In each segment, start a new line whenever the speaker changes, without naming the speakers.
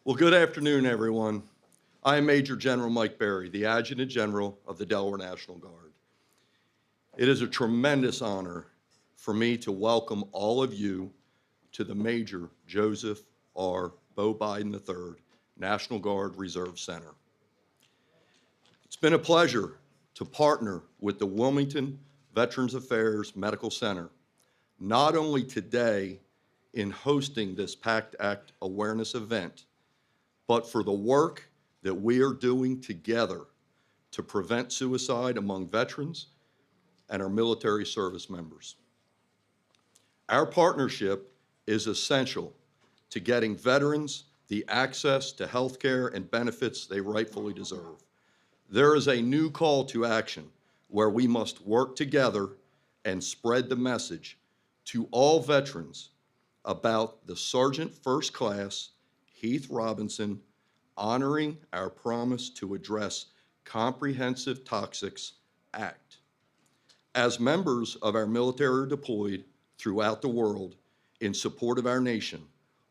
Well, good afternoon, everyone. I am Major General Mike Berry, the Adjutant General of the Delaware National Guard. It is a tremendous honor for me to welcome all of you to the Major Joseph R. Bo Biden III National Guard Reserve Center. It's been a pleasure to partner with the Wilmington Veterans Affairs Medical Center, not only today in hosting this PACT Act awareness event, but for the work that we are doing together to prevent suicide among veterans and our military service members. Our partnership is essential to getting veterans the access to health care and benefits they rightfully deserve. There is a new call to action where we must work together and spread the message to all veterans about the Sergeant First Class Heath Robinson honoring our promise to address Comprehensive Toxics Act. As members of our military deployed throughout the world in support of our nation,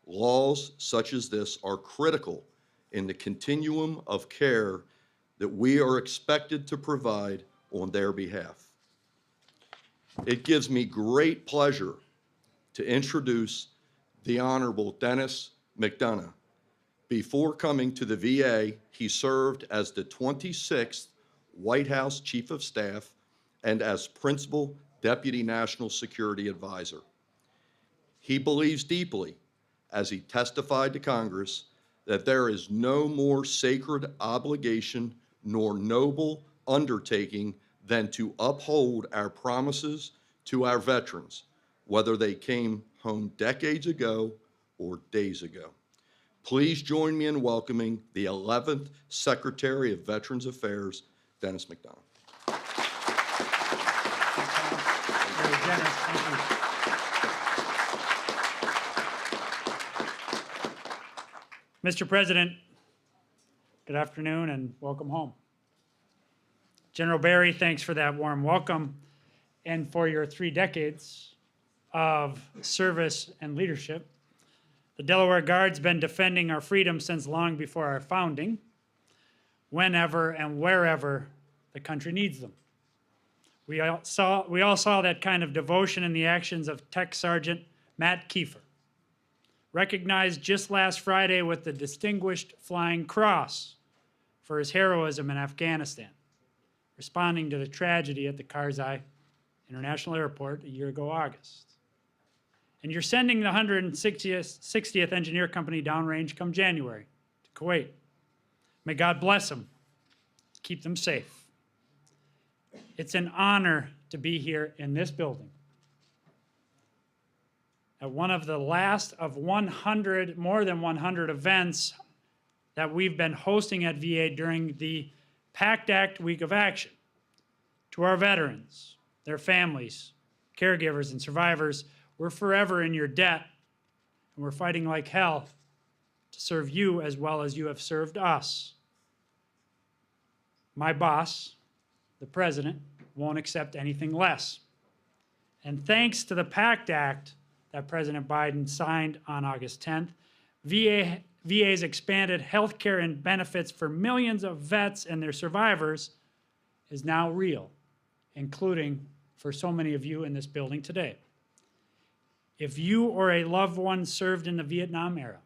laws such as this are critical in the continuum of care that we are expected to provide on their behalf. It gives me great pleasure to introduce the Honorable Dennis McDonough. Before coming to the VA, he served as the 26th White House Chief of Staff and as Principal Deputy National Security Advisor. He believes deeply, as he testified to Congress, that there is no more sacred obligation nor noble undertaking than to uphold our promises to our veterans, whether they came home decades ago or days ago. Please join me in welcoming the 11th Secretary of Veterans Affairs, Dennis McDonough.
Very generous. Thank you. Mr. President, good afternoon and welcome home. General Berry, thanks for that warm welcome and for your 3 decades of service and leadership. The Delaware Guard's been defending our freedom since long before our founding, whenever and wherever the country needs them. We all saw that kind of devotion in the actions of Tech Sergeant Matt Kiefer, recognized just last Friday with the Distinguished Flying Cross for his heroism in Afghanistan, responding to the tragedy at the Karzai International Airport a year ago August. And you're sending the 160th Engineer Company downrange come January to Kuwait. May God bless them. Keep them safe. It's an honor to be here in this building at one of the last of more than 100 events that we've been hosting at VA during the PACT Act Week of Action. To our veterans, their families, caregivers, and survivors, we're forever in your debt, and we're fighting like hell to serve you as well as you have served us. My boss, the President, won't accept anything less. And thanks to the PACT Act that President Biden signed on August 10th, VA's expanded health care and benefits for millions of vets and their survivors is now real, including for so many of you in this building today. If you or a loved one served in the Vietnam era,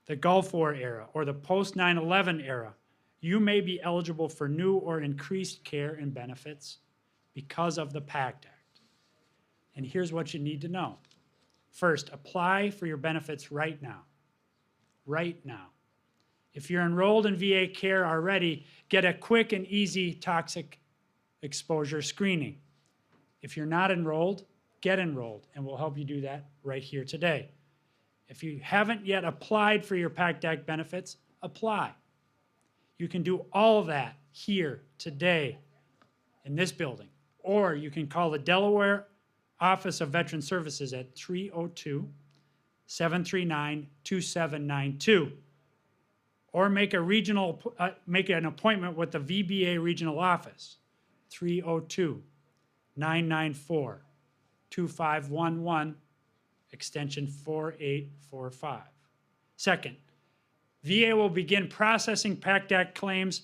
the Gulf War era, or the post-9/11 era, you may be eligible for new or increased care and benefits because of the PACT Act. And here's what you need to know. First, apply for your benefits right now. Right now. If you're enrolled in VA care already, get a quick and easy toxic exposure screening. If you're not enrolled, get enrolled, and we'll help you do that right here today. If you haven't yet applied for your PACT Act benefits, apply. You can do all of that here today in this building, or you can call the Delaware Office of Veteran Services at 302-739-2792, or make an appointment with the VBA regional office, 302-994-2511, extension 4845. Second, VA will begin processing PACT Act claims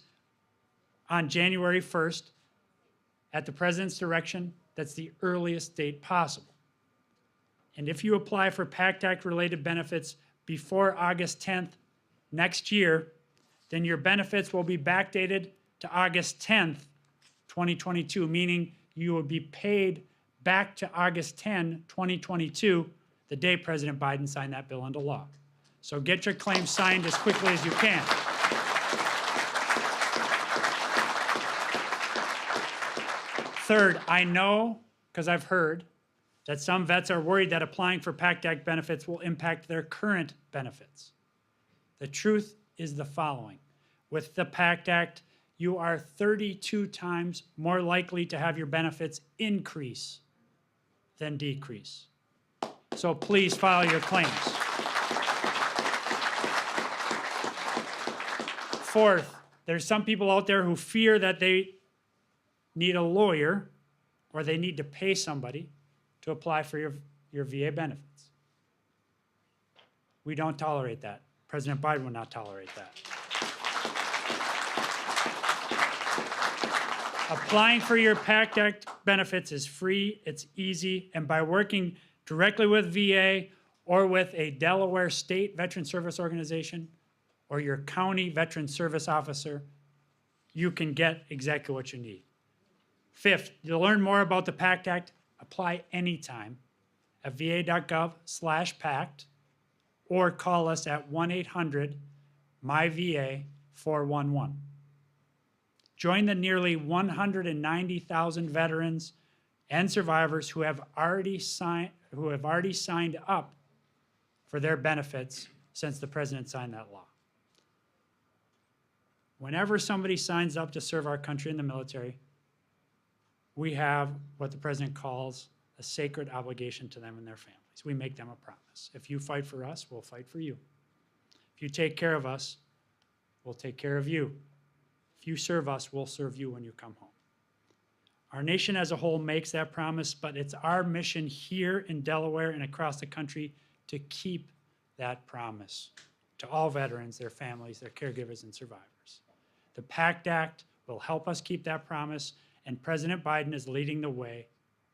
on January 1st at the President's direction. That's the earliest date possible. And if you apply for PACT Act-related benefits before August 10th next year, then your benefits will be backdated to August 10th, 2022, meaning you will be paid back to August 10, 2022, the day President Biden signed that bill into law. So get your claims signed as quickly as you can. Third, I know, because I've heard, that some vets are worried that applying for PACT Act benefits will impact their current benefits. The truth is the following. With the PACT Act, you are 32 times more likely to have your benefits increase than decrease. So please file your claims. Fourth, there's some people out there who fear that they need a lawyer or they need to pay somebody to apply for your VA benefits. We don't tolerate that. President Biden will not tolerate that. Applying for your PACT Act benefits is free, it's easy, and by working directly with VA or with a Delaware State Veteran Service Organization or your county veteran service officer, you can get exactly what you need. Fifth, to learn more about the PACT Act, apply anytime at va.gov/PACT or call us at 1-800-MY-VA-411. Join the nearly 190,000 veterans and survivors who have already signed up for their benefits since the president signed that law. Whenever somebody signs up to serve our country in the military, we have what the president calls a sacred obligation to them and their families. We make them a promise. If you fight for us, we'll fight for you. If you take care of us, we'll take care of you. If you serve us, we'll serve you when you come home. Our nation as a whole makes that promise, but it's our mission here in Delaware and across the country to keep that promise to all veterans, their families, their caregivers, and survivors. The PACT Act will help us keep that promise, and President Biden is leading the way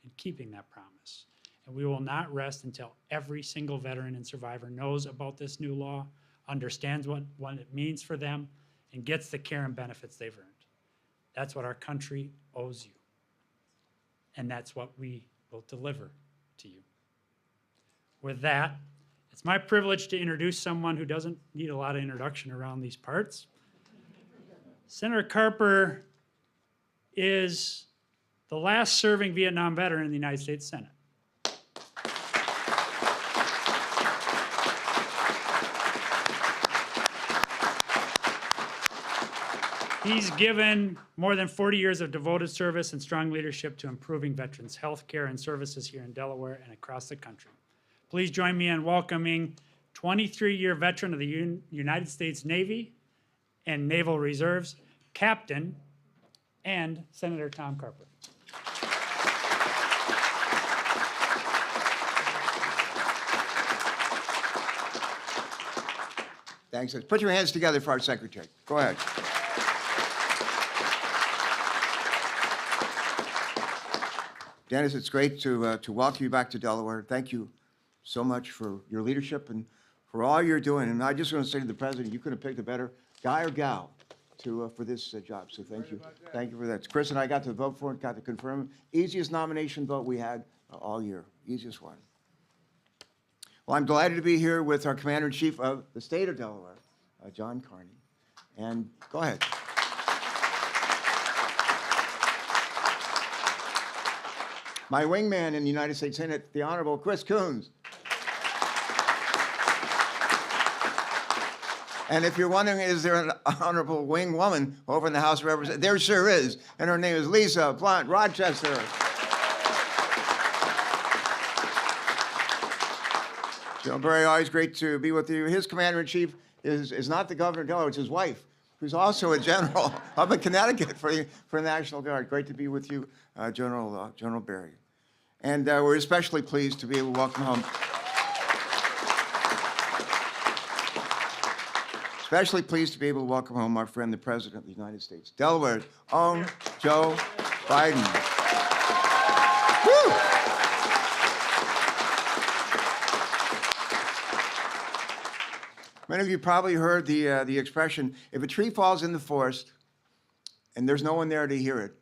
in keeping that promise. And we will not rest until every single veteran and survivor knows about this new law, understands what it means for them, and gets the care and benefits they've earned. That's what our country owes you. And that's what we will deliver to you. With that, it's my privilege to introduce someone who doesn't need a lot of introduction around these parts. Senator Carper is the last serving Vietnam veteran in the United States Senate. He's given more than 40 years of devoted service and strong leadership to improving veterans' health care and services here in Delaware and across the country. Please join me in welcoming 23-year veteran of the United States Navy and Naval Reserves, Captain and Senator Tom Carper.
Thanks. Put your hands together for our secretary. Go ahead. Dennis, it's great to welcome you back to Delaware. Thank you so much for your leadership and for all you're doing. And I just want to say to the president, you could have picked a better guy or gal for this job. So thank you. Thank you for that. Chris and I got to vote for it, got to confirm. Easiest nomination vote we had all year. Easiest one. Well, I'm delighted to be here with our Commander-in-Chief of the state of Delaware, John Carney. And go ahead. My wingman in the United States Senate, the Honorable Chris Coons. And if you're wondering, is there an honorable wing woman over in the House of Representatives? There sure is. And her name is Lisa Blunt Rochester. Joe Barry, always great to be with you. His commander-in-chief is not the governor of Delaware, it's his wife, who's also a general up in Connecticut for the National Guard. Great to be with you, General Barry. And we're especially pleased to be able to welcome home Especially pleased to be able to welcome home our friend, the President of the United States, Delaware's own Joe Biden. Woo! Many of you probably heard the expression, if a tree falls in the forest and there's no one there to hear it,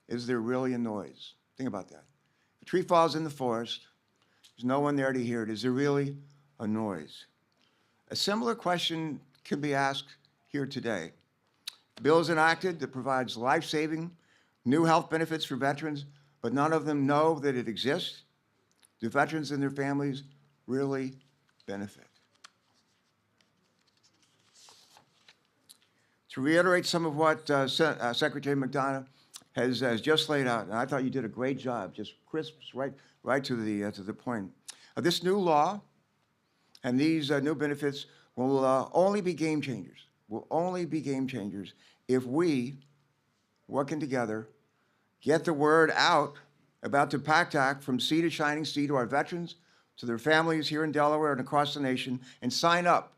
is there really a noise? Think about that. If a tree falls in the forest, there's no one there to hear it, is there really a noise? A similar question can be asked here today. The bill is enacted that provides life-saving new health benefits for veterans, but none of them know that it exists. Do veterans and their families really benefit? To reiterate some of what Secretary McDonough has just laid out, and I thought you did a great job, just crisp, right to the point. This new law and these new benefits will only be game changers. Will only be game changers if we, working together, get the word out about the PACT Act from sea to shining sea to our veterans, to their families here in Delaware and across the nation, and sign up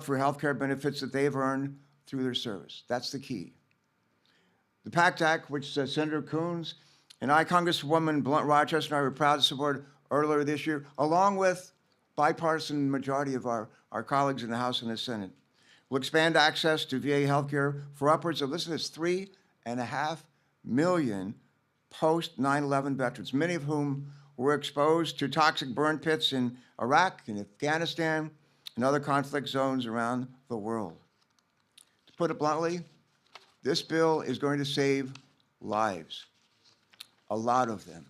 for health care benefits that they've earned through their service. That's the key. The PACT Act, which Senator Coons and I, Congresswoman Blunt Rochester, and I were proud to support earlier this year, along with bipartisan majority of our colleagues in the House and the Senate, will expand access to VA health care for upwards of, listen to this, 3.5 million post 9/11 veterans, many of whom were exposed to toxic burn pits in Iraq and Afghanistan and other conflict zones around the world. To put it bluntly, this bill is going to save lives, a lot of them.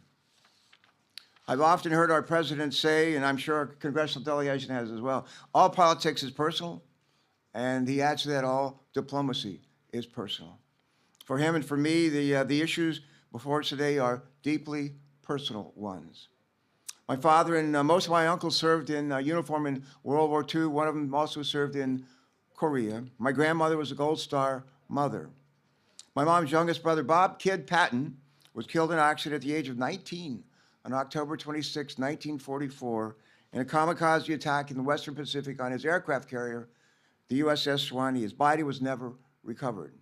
I've often heard our president say, and I'm sure our congressional delegation has as well, all politics is personal, and he adds to that, all diplomacy is personal. For him and for me, the issues before us today are deeply personal ones. My father and most of my uncles served in uniform in World War II. One of them also served in Korea. My grandmother was a Gold Star mother. My mom's youngest brother, Bob Kid Patton, was killed in an accident at the age of 19 on October 26, 1944, in a kamikaze attack in the Western Pacific on his aircraft carrier, the USS Swanee. His body was never recovered.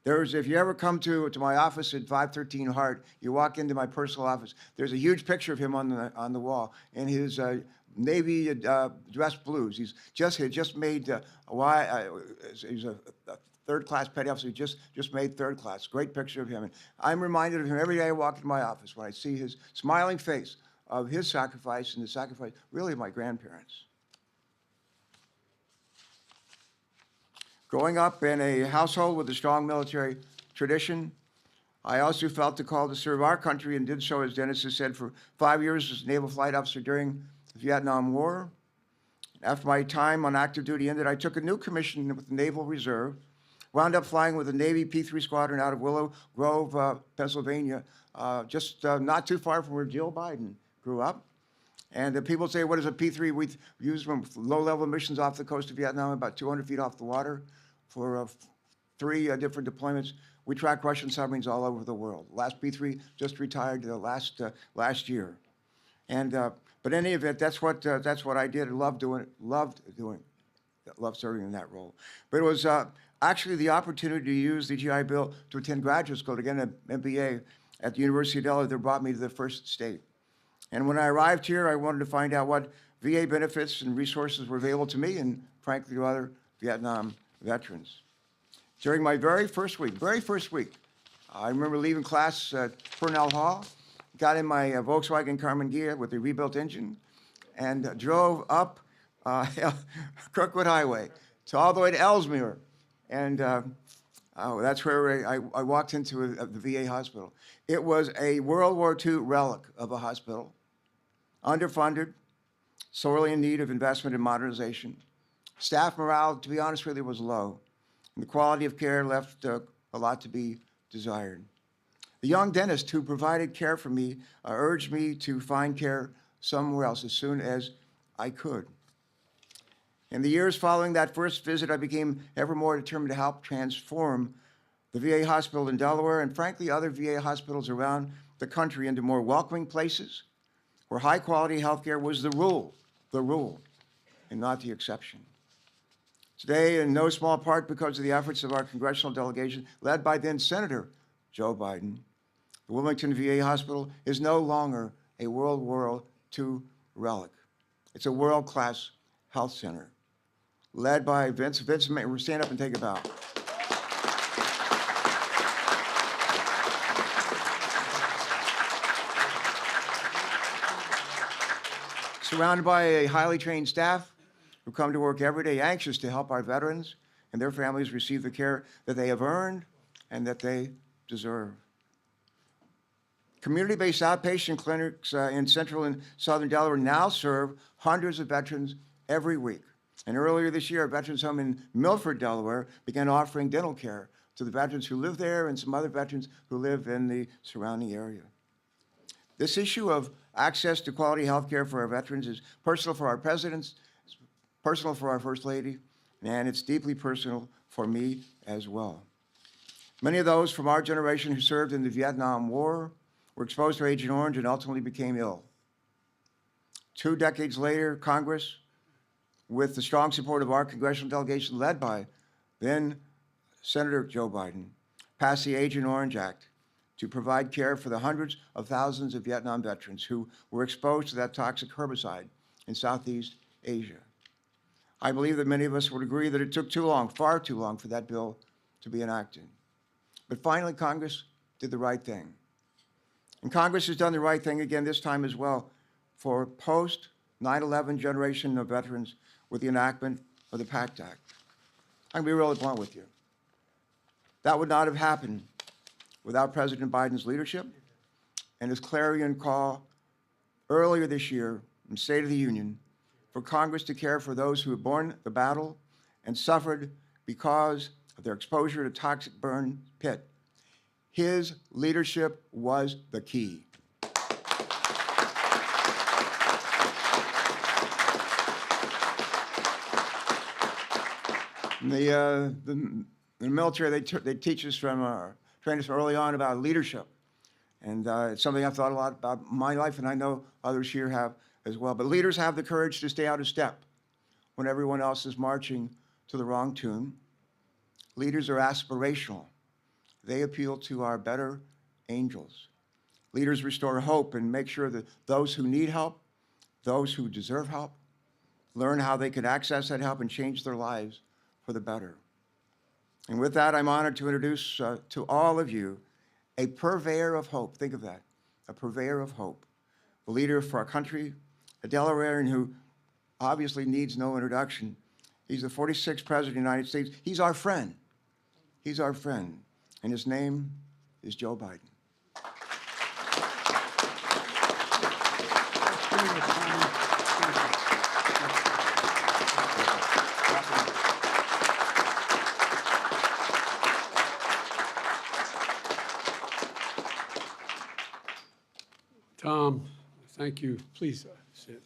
If you ever come to my office at 513 Hart, you walk into my personal office, there's a huge picture of him on the wall in his Navy dress blues. He just made, he's a third-class petty officer. He just made third class. Great picture of him. And I'm reminded of him every day I walk into my office when I see his smiling face of his sacrifice and the sacrifice, really, of my grandparents. Growing up in a household with a strong military tradition, I also felt the call to serve our country and did so, as Dennis has said, for 5 years as a naval flight officer during the Vietnam War. After my time on active duty ended, I took a new commission with the Naval Reserve, wound up flying with the Navy P-3 Squadron out of Willow Grove, Pennsylvania, just not too far from where Jill Biden grew up. And people say, what is a P-3? We use them for low-level missions off the coast of Vietnam, about 200 feet off the water for 3 different deployments. We track Russian submarines all over the world. Last P-3 just retired last year. And but in any event, that's what I did. I loved serving in that role. But it was actually the opportunity to use the GI Bill to attend graduate school, to get an MBA at the University of Delaware that brought me to the first state. And when I arrived here, I wanted to find out what VA benefits and resources were available to me and, frankly, to other Vietnam veterans. During my very first week, I remember leaving class at Purnell Hall, got in my Volkswagen Carmen Ghia with a rebuilt engine, and drove up Kirkwood Highway to all the way to Ellesmere. And that's where I walked into the VA hospital. It was a World War II relic of a hospital, underfunded, sorely in need of investment and modernization. Staff morale, to be honest with you, was low, and the quality of care left a lot to be desired. The young dentist who provided care for me urged me to find care somewhere else as soon as I could. In the years following that first visit, I became ever more determined to help transform the VA hospital in Delaware and, frankly, other VA hospitals around the country into more welcoming places where high-quality health care was the rule, and not the exception. Today, in no small part because of the efforts of our congressional delegation, led by then Senator Joe Biden, the Wilmington VA Hospital is no longer a World War II relic. It's a world-class health center, led by Vince. Vince, stand up and take a bow. Surrounded by a highly trained staff who come to work every day anxious to help our veterans and their families receive the care that they have earned and that they deserve. Community-based outpatient clinics in central and southern Delaware now serve hundreds of veterans every week. And earlier this year, a veterans home in Milford, Delaware, began offering dental care to the veterans who live there and some other veterans who live in the surrounding area. This issue of access to quality health care for our veterans is personal for our presidents, it's personal for our First Lady, and it's deeply personal for me as well. Many of those from our generation who served in the Vietnam War were exposed to Agent Orange and ultimately became ill. 2 decades later, Congress, with the strong support of our congressional delegation led by then Senator Joe Biden, passed the Agent Orange Act to provide care for the hundreds of thousands of Vietnam veterans who were exposed to that toxic herbicide in Southeast Asia. I believe that many of us would agree that it took too long, far too long, for that bill to be enacted. But finally, Congress did the right thing. And Congress has done the right thing again this time as well for post-9/11 generation of veterans with the enactment of the PACT Act. I'm going to be really blunt with you. That would not have happened without President Biden's leadership and his clarion call earlier this year in State of the Union for Congress to care for those who have borne the battle and suffered because of their exposure to toxic burn pit. His leadership was the key. The military, they teach us train us early on about leadership. And it's something I've thought a lot about in my life, and I know others here have as well. But leaders have the courage to stay out of step when everyone else is marching to the wrong tune. Leaders are aspirational. They appeal to our better angels. Leaders restore hope and make sure that those who need help, those who deserve help, learn how they can access that help and change their lives for the better. And with that, I'm honored to introduce to all of you a purveyor of hope. Think of that, a purveyor of hope, a leader for our country, a Delawarean who obviously needs no introduction. He's the 46th President of the United States. He's our friend. He's our friend. And his name is Joe Biden.
Tom, thank you. Please sit.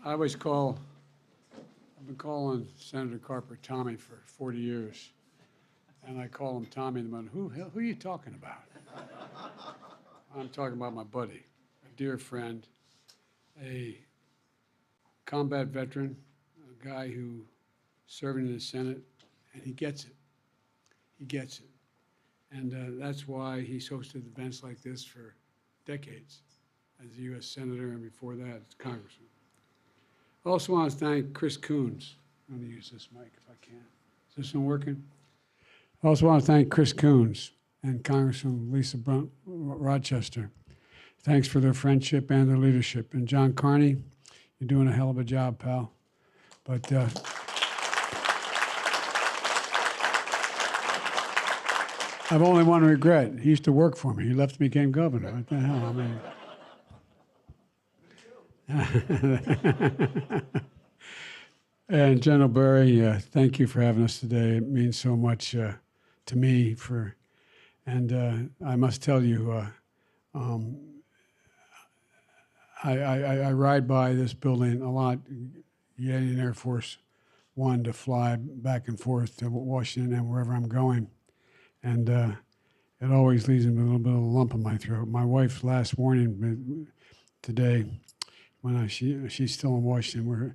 I've been calling Senator Carper Tommy for 40 years. And I call him Tommy in the moment. Who are you talking about? I'm talking about my buddy, a dear friend, a combat veteran, a guy who served in the Senate, and he gets it. He gets it. And that's why he's hosted events like this for decades as a U.S. Senator, and before that, as Congressman. I also want to thank Chris Coons. I'm going to use this mic if I can. Is this one working? I also want to thank Chris Coons and Congresswoman Lisa Brunt Rochester. Thanks for their friendship and their leadership. And John Carney, you're doing a hell of a job, pal. But I've only one regret. He used to work for me. He left and became governor. What the hell? I mean. And General Berry, thank you for having us today. It means so much to me. And I must tell you, I ride by this building a lot, getting in Air Force One to fly back and forth to Washington and wherever I'm going. And it always leaves me with a little bit of a lump in my throat. My wife's last warning today, when she's still in Washington,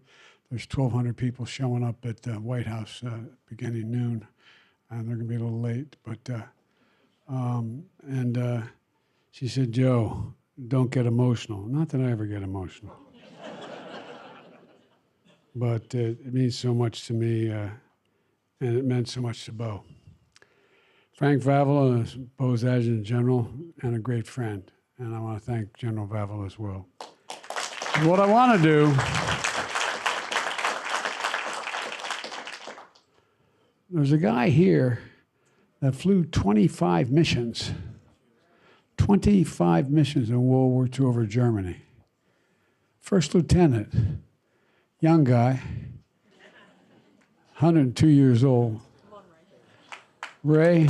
there's 1,200 people showing up at the White House beginning noon, and they're going to be a little late. But she said, "Joe, don't get emotional." Not that I ever get emotional, but it means so much to me, and it meant so much to Bo. Frank Vavala is Bo's Adjutant General and a great friend, and I want to thank General Vavala as well. And what I want to do, there's a guy here that flew 25 missions. 25 missions in World War II over Germany. First lieutenant, young guy, 102 years old. Ray,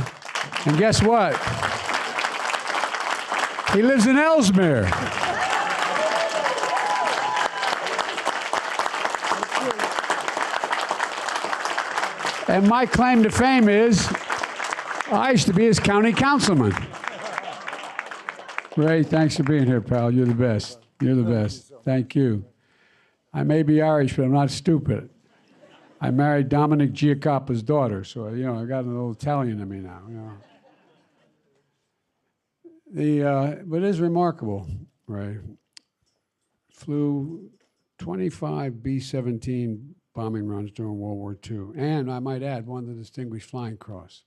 and guess what? He lives in Ellesmere. And my claim to fame is I used to be his county councilman. Ray, thanks for being here, pal. You're the best. You're the best. Thank you. I may be Irish, but I'm not stupid. I married Dominic Giacoppa's daughter, so, you know, I got a little Italian in me now, you know. But it is remarkable, Ray. Flew 25 B-17 bombing runs during World War II, and I might add, won the Distinguished Flying Cross.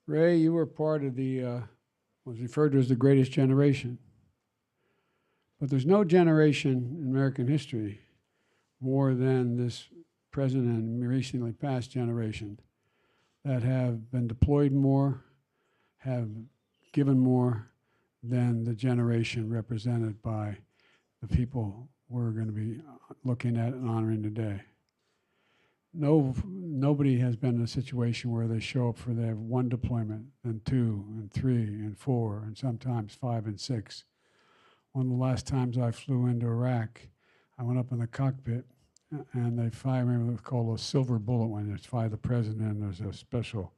Ray, you were part of the was referred to as the greatest generation. But there's no generation in American history more than this present and recently past generation that have been deployed more, have given more than the generation represented by the people we're going to be looking at and honoring today. Nobody has been in a situation where they show up for their one deployment, and 2, and 3, and 4, and sometimes 5 and 6. One of the last times I flew into Iraq, I went up in the cockpit, and they fire me with what's called a silver bullet when they fire the president, and there's a special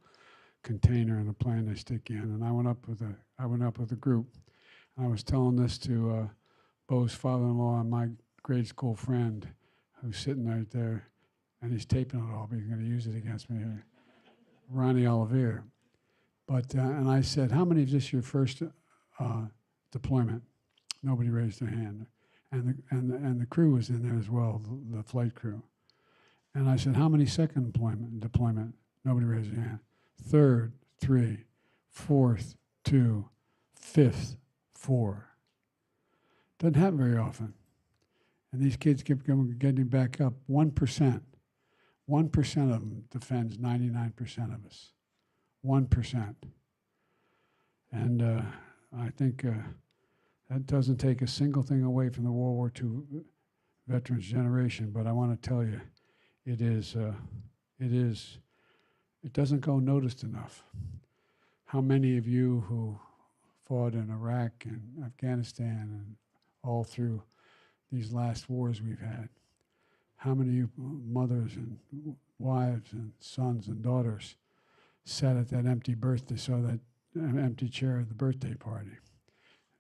container in the plane they stick in. And I went up with a group, and I was telling this to Bo's father-in-law and my grade school friend, who's sitting right there. And he's taping it all, but he's going to use it against me, Ronnie Olivier. But, and I said, how many of this your first deployment? Nobody raised their hand. And the crew was in there as well, the flight crew. And I said, how many second deployment? Nobody raised their hand. Third, 3. Fourth, 2. Fifth, 4. Doesn't happen very often. And these kids kept getting back up. 1%. 1% of them defends 99% of us. 1%. And I think that doesn't take a single thing away from the World War II veterans generation, but I want to tell you, it doesn't go noticed enough. How many of you who fought in Iraq and Afghanistan and all through these last wars we've had, how many of you mothers and wives and sons and daughters sat at that empty birthday, saw that empty chair at the birthday party?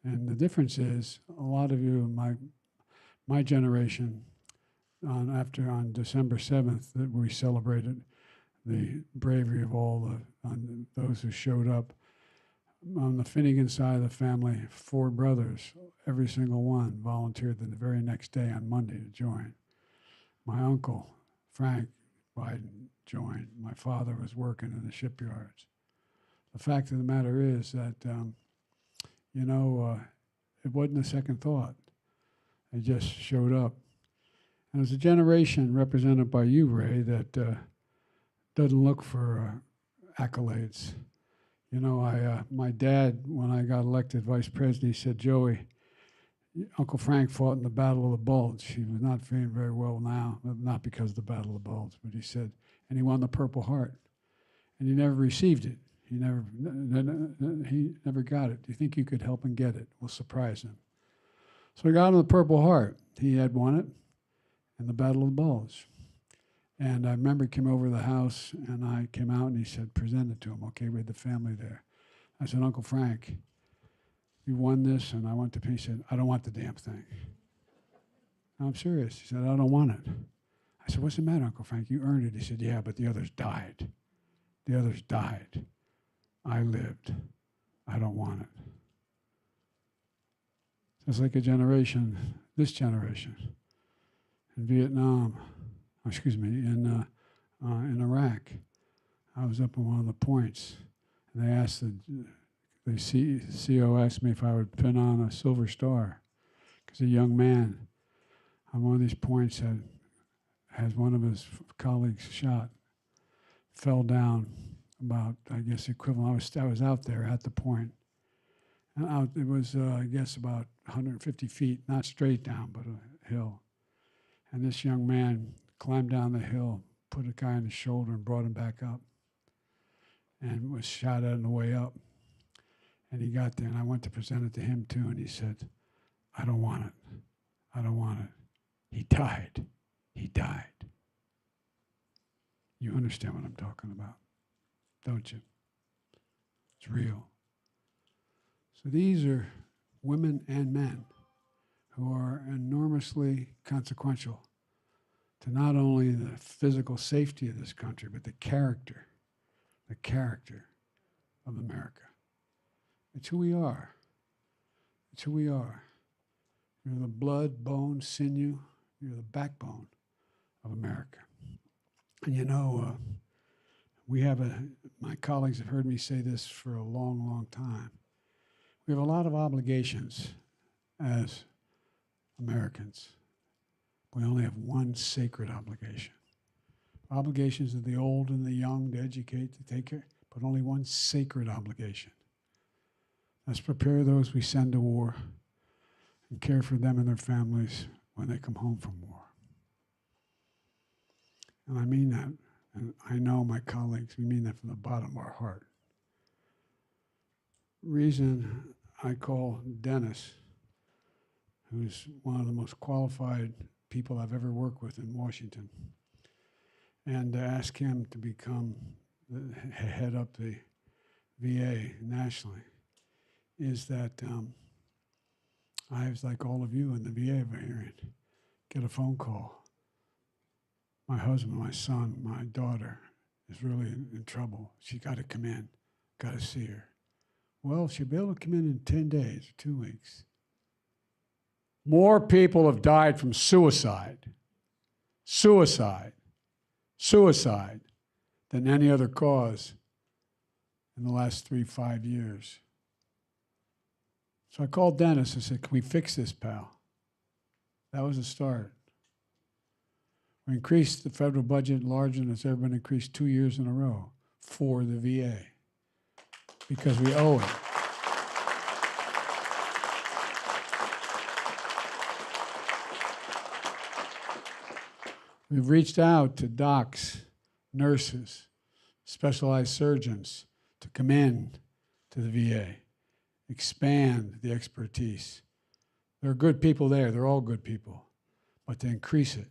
And the difference is, a lot of you in my generation, on December 7th, that we celebrated the bravery of all those who showed up. On the Finnegan side of the family, 4 brothers, every single one volunteered the very next day on Monday to join. My uncle, Frank Biden, joined. My father was working in the shipyards. The fact of the matter is that, it wasn't a second thought. They just showed up. And there's a generation represented by you, Ray, that doesn't look for accolades. You know, my dad, when I got elected vice president, he said, Joey, Uncle Frank fought in the Battle of the Bulge. He was not feeling very well now, not because of the Battle of the Bulge, but he said, and he won the Purple Heart. And he never received it. He never got it. Do you think you could help him get it? We'll surprise him. So I got him the Purple Heart. He had won it in the Battle of the Bulge. And I remember he came over to the house, and I came out, and he said, present it to him. Okay, we had the family there. I said, Uncle Frank, you won this, and I want the, he said, I don't want the damn thing. I'm serious. He said, I don't want it. I said, what's the matter, Uncle Frank? You earned it. He said, yeah, but the others died. The others died. I lived. I don't want it. It's like a generation, this generation, in Vietnam, excuse me, in Iraq. I was up on one of the points, and they asked the CO asked me if I would pin on a silver star, because a young man on one of these points had one of his colleagues shot, fell down about, I guess, equivalent. I was out there at the point. And it was, I guess, about 150 feet, not straight down, but a hill. And this young man climbed down the hill, put a guy on his shoulder and brought him back up, and was shot at on the way up. And he got there, and I went to present it to him too, and he said, I don't want it. I don't want it. He died. He died. You understand what I'm talking about, don't you? It's real. So these are women and men who are enormously consequential to not only the physical safety of this country, but the character of America. It's who we are. It's who we are. You're the blood, bone, sinew. You're the backbone of America. And you know, my colleagues have heard me say this for a long, long time. We have a lot of obligations as Americans. We only have one sacred obligation. Obligations of the old and the young to educate, to take care, but only one sacred obligation. Let's prepare those we send to war and care for them and their families when they come home from war. And I mean that, and I know my colleagues, we mean that from the bottom of our heart. Reason I call Dennis, who's one of the most qualified people I've ever worked with in Washington, and to ask him to become head up the VA nationally, is that I was like all of you in the VA variant, get a phone call. My husband, my son, my daughter is really in trouble. She got to come in, got to see her. Well, she'll be able to come in 10 days, 2 weeks. More people have died from suicide than any other cause in the last 3-5 years. So I called Dennis and said, can we fix this, pal? That was the start. We increased the federal budget larger than it's ever been increased 2 years in a row for the VA because we owe it. We've reached out to docs, nurses, specialized surgeons to come in to the VA, expand the expertise. There are good people there. They're all good people. But to increase it.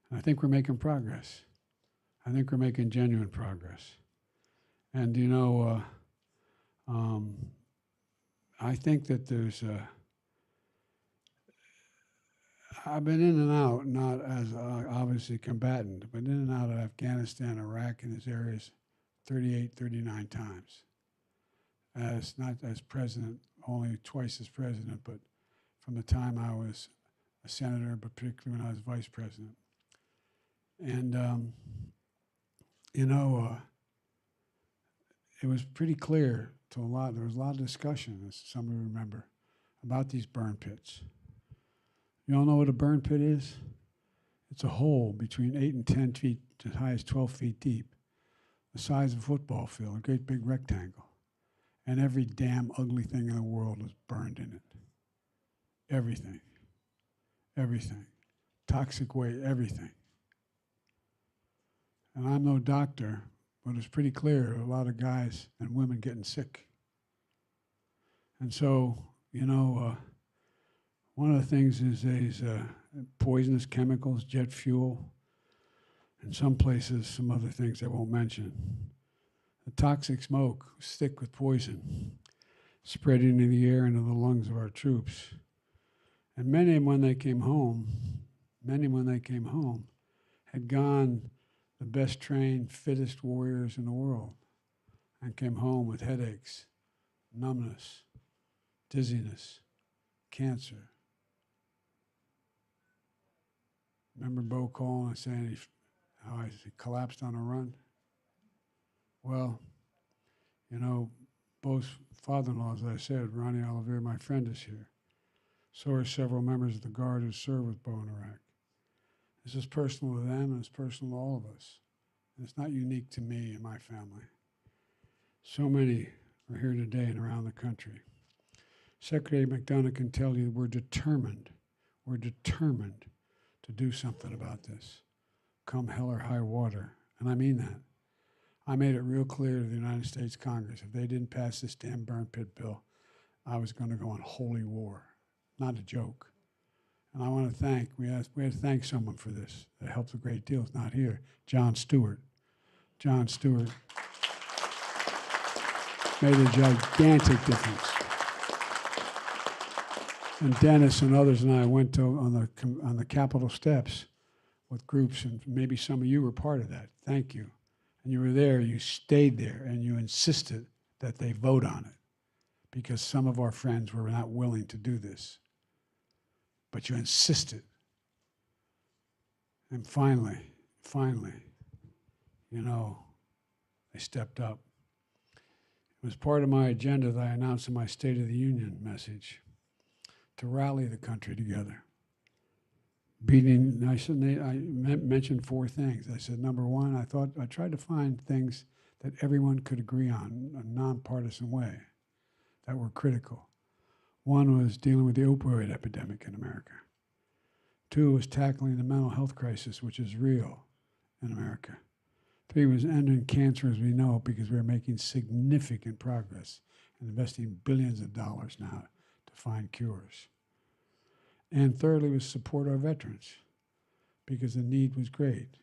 And I think we're making progress. I think we're making genuine progress. And, you know, I think that there's I've been in and out, not as obviously combatant, but in and out of Afghanistan, Iraq, and these areas 38, 39 times. Not as president, only twice as president, but from the time I was a senator, but particularly when I was vice president. And, you know, it was pretty clear to there was a lot of discussion, as some of you remember, about these burn pits. You all know what a burn pit is? It's a hole between 8 and 10 feet, as high as 12 feet deep, the size of a football field, a great big rectangle. And every damn ugly thing in the world was burned in it. Everything. Everything. Toxic waste, everything. And I'm no doctor, but it's pretty clear a lot of guys and women getting sick. And so, you know, one of the things is these poisonous chemicals, jet fuel, and some places, some other things I won't mention, The toxic smoke was thick with poison, spreading into the air into the lungs of our troops. And many of them, when they came home, had gone the best trained, fittest warriors in the world and came home with headaches, numbness, dizziness, cancer. Remember Bo calling and saying how he collapsed on a run? Well, you know, Bo's father-in-law, as I said, Ronnie Olivier, my friend, is here. So are several members of the Guard who served with Bo in Iraq. This is personal to them, and it's personal to all of us. And it's not unique to me and my family. So many are here today and around the country. Secretary McDonough can tell you we're determined to do something about this, come hell or high water. And I mean that. I made it real clear to the United States Congress, if they didn't pass this damn burn pit bill, I was going to go on holy war. Not a joke. And I want to thank, we had to thank someone for this. That helped a great deal. It's not here. John Stewart. John Stewart made a gigantic difference. And Dennis and others and I went to on the Capitol steps with groups, and maybe some of you were part of that. Thank you. And you were there, you stayed there, and you insisted that they vote on it because some of our friends were not willing to do this. But you insisted. And finally, you know, they stepped up. It was part of my agenda that I announced in my State of the Union message to rally the country together. I mentioned 4 things. I said, number one, I tried to find things that everyone could agree on in a nonpartisan way that were critical. 1 was dealing with the opioid epidemic in America. 2 was tackling the mental health crisis, which is real in America. 3 was ending cancer as we know it, because we're making significant progress and investing billions of dollars now to find cures. And thirdly was support our veterans, because the need was great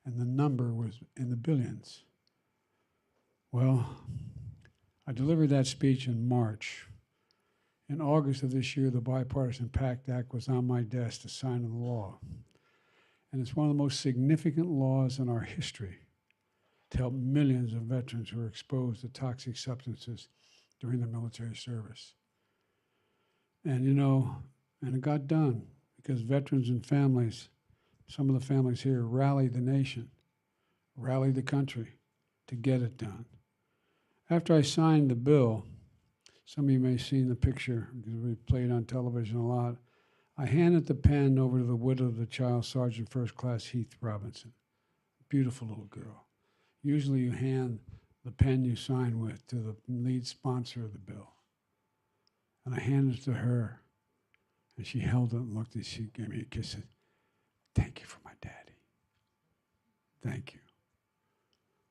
and the number was in the billions. Well, I delivered that speech in March. In August of this year, the bipartisan PACT Act was on my desk to sign into law. And it's one of the most significant laws in our history to help millions of veterans who are exposed to toxic substances during their military service. And you know, and it got done because veterans and families, some of the families here, rallied the nation, rallied the country to get it done. After I signed the bill, some of you may have seen the picture because we played on television a lot. I handed the pen over to the widow of the child, Sergeant First Class Heath Robinson. Beautiful little girl. Usually you hand the pen you sign with to the lead sponsor of the bill. And I handed it to her. And she held it and looked, and she gave me a kiss and said, "Thank you for my daddy. Thank you."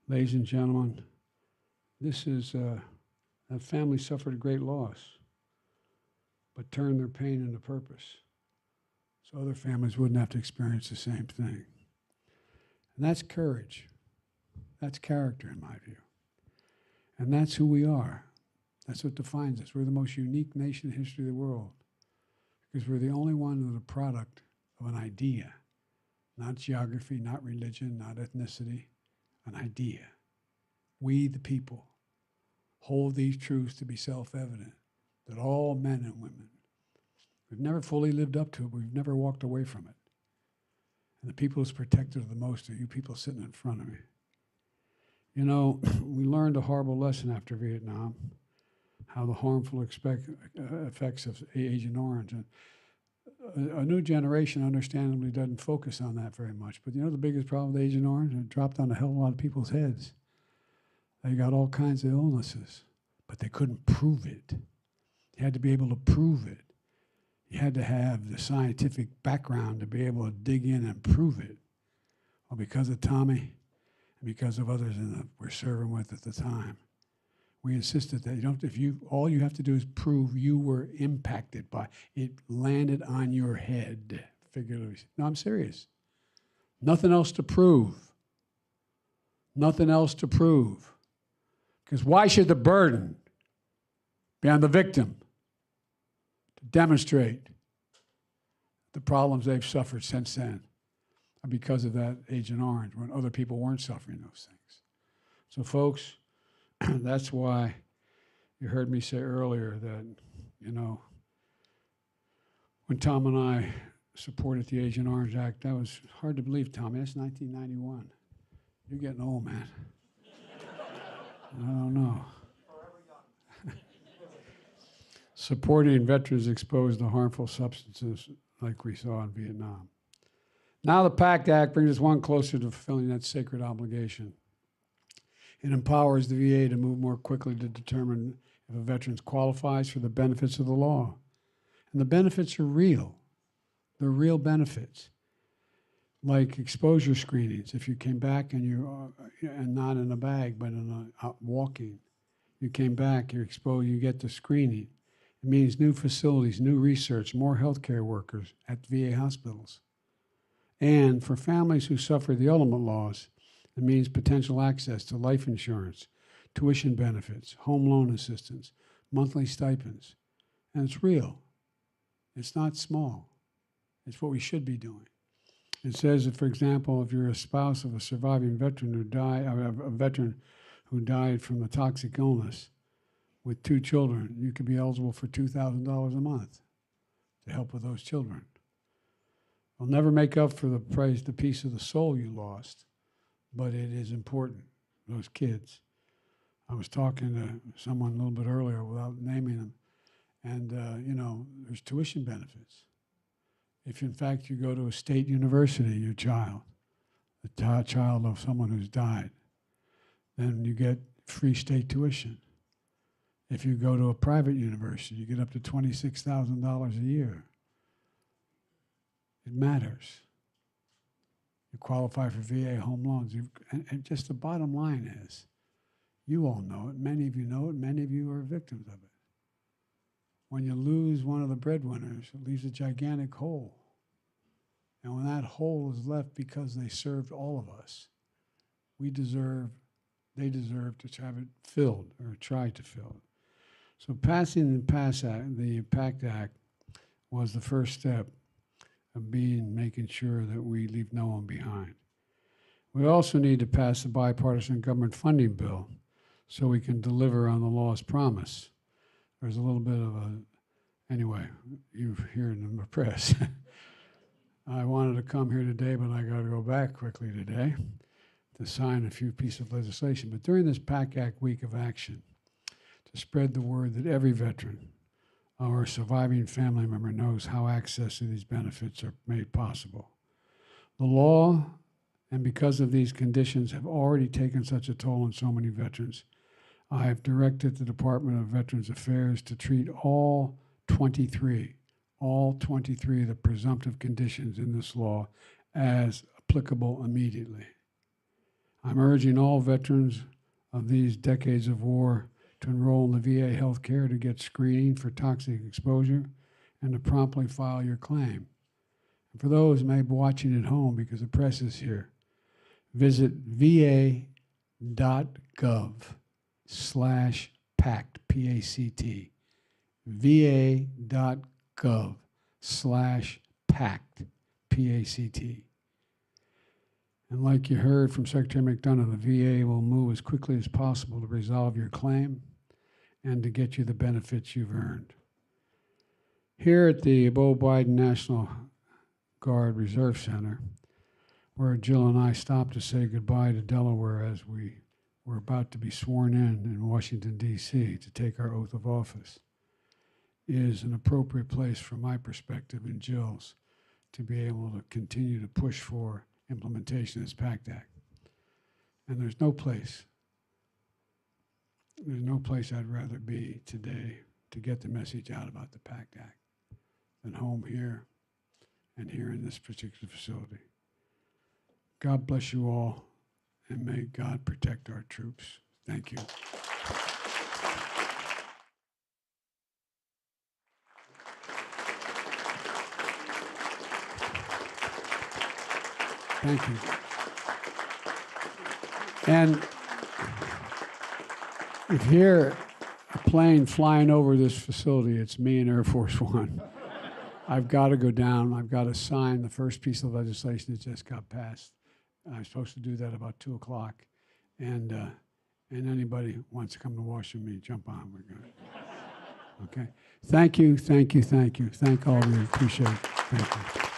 Ladies and gentlemen, this is, that family suffered a great loss, but turned their pain into purpose, so other families wouldn't have to experience the same thing. And that's courage. That's character, in my view. And that's who we are. That's what defines us. We're the most unique nation in the history of the world, because we're the only one that are a product of an idea, not geography, not religion, not ethnicity, an idea. We, the people, hold these truths to be self-evident, that all men and women, we've never fully lived up to it, but we've never walked away from it. And the people who's protected the most are you people sitting in front of me. You know, we learned a horrible lesson after Vietnam, how the harmful effects of Agent Orange. And a new generation understandably doesn't focus on that very much. But you know the biggest problem with Agent Orange? It dropped on a hell of a lot of people's heads. They got all kinds of illnesses, but they couldn't prove it. You had to be able to prove it. You had to have the scientific background to be able to dig in and prove it. Well, because of Tommy and because of others we're serving with at the time, we insisted that all you have to do is prove you were impacted by it, landed on your head, figuratively. No, I'm serious. Nothing else to prove. Nothing else to prove. Because why should the burden be on the victim to demonstrate the problems they've suffered since then are because of that Agent Orange when other people weren't suffering those things? So folks, that's why you heard me say earlier that, you know, when Tom and I supported the Agent Orange Act, that was hard to believe, Tommy. That's 1991. You're getting old, man. I don't know. Supporting veterans exposed to harmful substances like we saw in Vietnam. Now the PACT Act brings us one closer to fulfilling that sacred obligation. It empowers the VA to move more quickly to determine if a veteran qualifies for the benefits of the law. And the benefits are real. They're real benefits, like exposure screenings. If you came back and you're and not in a bag, but out walking, you came back, you're exposed, you get the screening. It means new facilities, new research, more healthcare workers at VA hospitals. And for families who suffer the ultimate loss, it means potential access to life insurance, tuition benefits, home loan assistance, monthly stipends. And it's real. It's not small. It's what we should be doing. It says that, for example, if you're a spouse of a surviving veteran who died, a veteran who died from a toxic illness with 2 children, you could be eligible for $2,000 a month to help with those children. It'll never make up for the price, the piece of the soul you lost, but it is important, those kids. I was talking to someone a little bit earlier without naming them, and, you know, there's tuition benefits. If, in fact, you go to a state university, your child, the child of someone who's died, then you get free state tuition. If you go to a private university, you get up to $26,000 a year. It matters. You qualify for VA home loans. And just the bottom line is, you all know it, many of you know it, many of you are victims of it. When you lose one of the breadwinners, it leaves a gigantic hole. And when that hole is left because they served all of us, they deserve to have it filled or try to fill it. So passing the PACT Act was the first step of making sure that we leave no one behind. We also need to pass the bipartisan government funding bill so we can deliver on the law's promise. There's a little bit of anyway, you hear it in the press. I wanted to come here today, but I got to go back quickly today to sign a few pieces of legislation. But during this PACT Act week of action, to spread the word that every veteran or surviving family member knows how access to these benefits are made possible. The law, and because of these conditions, have already taken such a toll on so many veterans. I have directed the Department of Veterans Affairs to treat all 23 of the presumptive conditions in this law as applicable immediately. I'm urging all veterans of these decades of war to enroll in the VA health care to get screening for toxic exposure and to promptly file your claim. And for those who may be watching at home because the press is here, visit va.gov/PACT, P-A-C-T, va.gov/PACT, P-A-C-T. And like you heard from Secretary McDonough, the VA will move as quickly as possible to resolve your claim and to get you the benefits you've earned. Here at the Beau Biden National Guard Reserve Center, where Jill and I stopped to say goodbye to Delaware as we were about to be sworn in Washington, D.C. to take our oath of office, is an appropriate place from my perspective and Jill's to be able to continue to push for implementation of this PACT Act. And there's no place I'd rather be today to get the message out about the PACT Act than home here and here in this particular facility. God bless you all, and may God protect our troops. Thank you. Thank you. And if you hear a plane flying over this facility, it's me and Air Force One. I've got to go down. I've got to sign the first piece of legislation that just got passed. I'm supposed to do that about 2 o'clock. And anybody who wants to come to Washington, jump on. We're good. Okay. Thank you, thank you, thank you. Thank all of you. Appreciate it. Thank you.